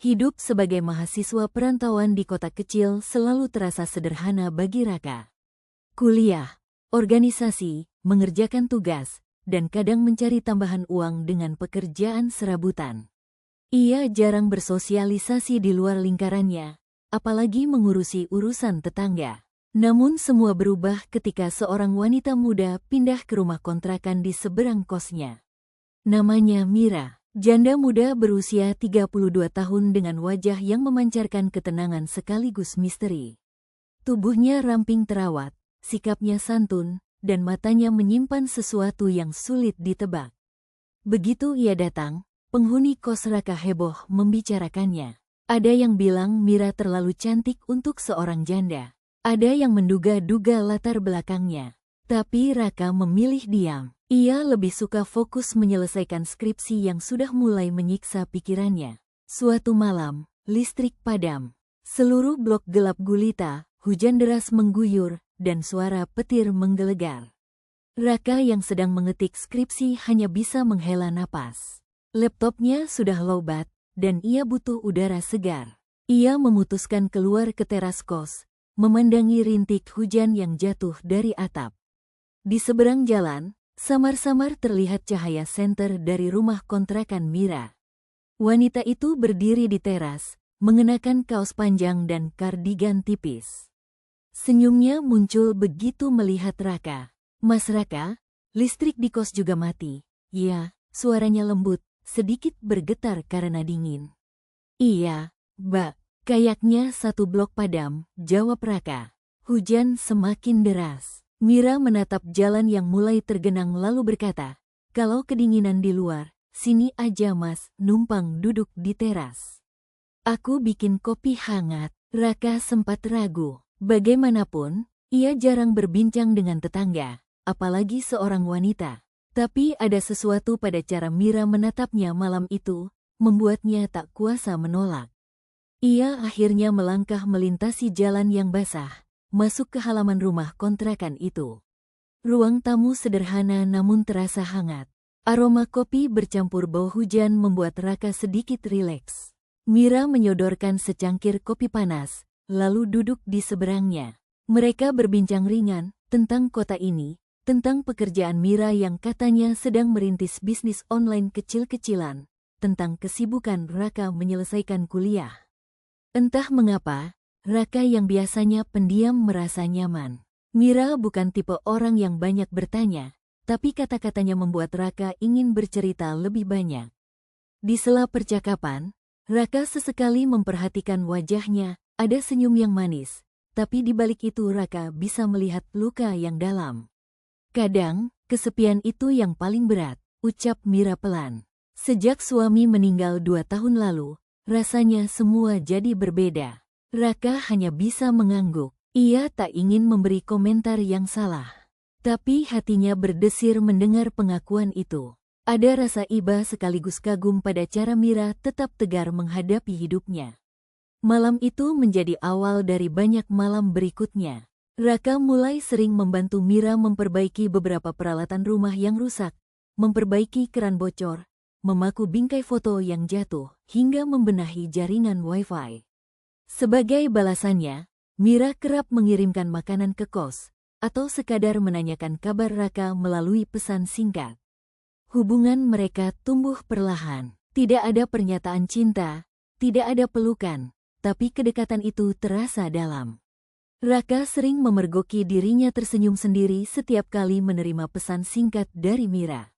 Hidup sebagai mahasiswa perantauan di kota kecil selalu terasa sederhana bagi Raka. Kuliah, organisasi, mengerjakan tugas, dan kadang mencari tambahan uang dengan pekerjaan serabutan. Ia jarang bersosialisasi di luar lingkarannya, apalagi mengurusi urusan tetangga. Namun semua berubah ketika seorang wanita muda pindah ke rumah kontrakan di seberang kosnya. Namanya Mira. Janda muda berusia 32 tahun dengan wajah yang memancarkan ketenangan sekaligus misteri. Tubuhnya ramping terawat, sikapnya santun, dan matanya menyimpan sesuatu yang sulit ditebak. Begitu ia datang, penghuni kos Raka heboh membicarakannya. Ada yang bilang Mira terlalu cantik untuk seorang janda. Ada yang menduga-duga latar belakangnya. Tapi Raka memilih diam. Ia lebih suka fokus menyelesaikan skripsi yang sudah mulai menyiksa pikirannya. Suatu malam, listrik padam. Seluruh blok gelap gulita, hujan deras mengguyur, dan suara petir menggelegar. Raka yang sedang mengetik skripsi hanya bisa menghela napas. Laptopnya sudah lowbat, dan ia butuh udara segar. Ia memutuskan keluar ke teras kos, memandangi rintik hujan yang jatuh dari atap. Di seberang jalan, samar-samar terlihat cahaya senter dari rumah kontrakan Mira. Wanita itu berdiri di teras, mengenakan kaos panjang dan kardigan tipis. Senyumnya muncul begitu melihat Raka. "Mas Raka, listrik di kos juga mati." "Ya," suaranya lembut, sedikit bergetar karena dingin. "Iya, Mbak, kayaknya satu blok padam," jawab Raka. Hujan semakin deras. Mira menatap jalan yang mulai tergenang lalu berkata, "Kalau kedinginan di luar, sini aja Mas, numpang duduk di teras. Aku bikin kopi hangat." Raka sempat ragu. Bagaimanapun, ia jarang berbincang dengan tetangga, apalagi seorang wanita. Tapi ada sesuatu pada cara Mira menatapnya malam itu, membuatnya tak kuasa menolak. Ia akhirnya melangkah melintasi jalan yang basah, masuk ke halaman rumah kontrakan itu. Ruang tamu sederhana namun terasa hangat. Aroma kopi bercampur bau hujan membuat Raka sedikit rileks. Mira menyodorkan secangkir kopi panas, lalu duduk di seberangnya. Mereka berbincang ringan tentang kota ini, tentang pekerjaan Mira yang katanya sedang merintis bisnis online kecil-kecilan, tentang kesibukan Raka menyelesaikan kuliah. Entah mengapa, Raka yang biasanya pendiam merasa nyaman. Mira bukan tipe orang yang banyak bertanya, tapi kata-katanya membuat Raka ingin bercerita lebih banyak. Di sela percakapan, Raka sesekali memperhatikan wajahnya, ada senyum yang manis, tapi di balik itu Raka bisa melihat luka yang dalam. "Kadang, kesepian itu yang paling berat," ucap Mira pelan. "Sejak suami meninggal 2 tahun lalu, rasanya semua jadi berbeda." Raka hanya bisa mengangguk. Ia tak ingin memberi komentar yang salah. Tapi hatinya berdesir mendengar pengakuan itu. Ada rasa iba sekaligus kagum pada cara Mira tetap tegar menghadapi hidupnya. Malam itu menjadi awal dari banyak malam berikutnya. Raka mulai sering membantu Mira memperbaiki beberapa peralatan rumah yang rusak, memperbaiki keran bocor, memaku bingkai foto yang jatuh, hingga membenahi jaringan Wi-Fi. Sebagai balasannya, Mira kerap mengirimkan makanan ke kos, atau sekadar menanyakan kabar Raka melalui pesan singkat. Hubungan mereka tumbuh perlahan. Tidak ada pernyataan cinta, tidak ada pelukan, tapi kedekatan itu terasa dalam. Raka sering memergoki dirinya tersenyum sendiri setiap kali menerima pesan singkat dari Mira.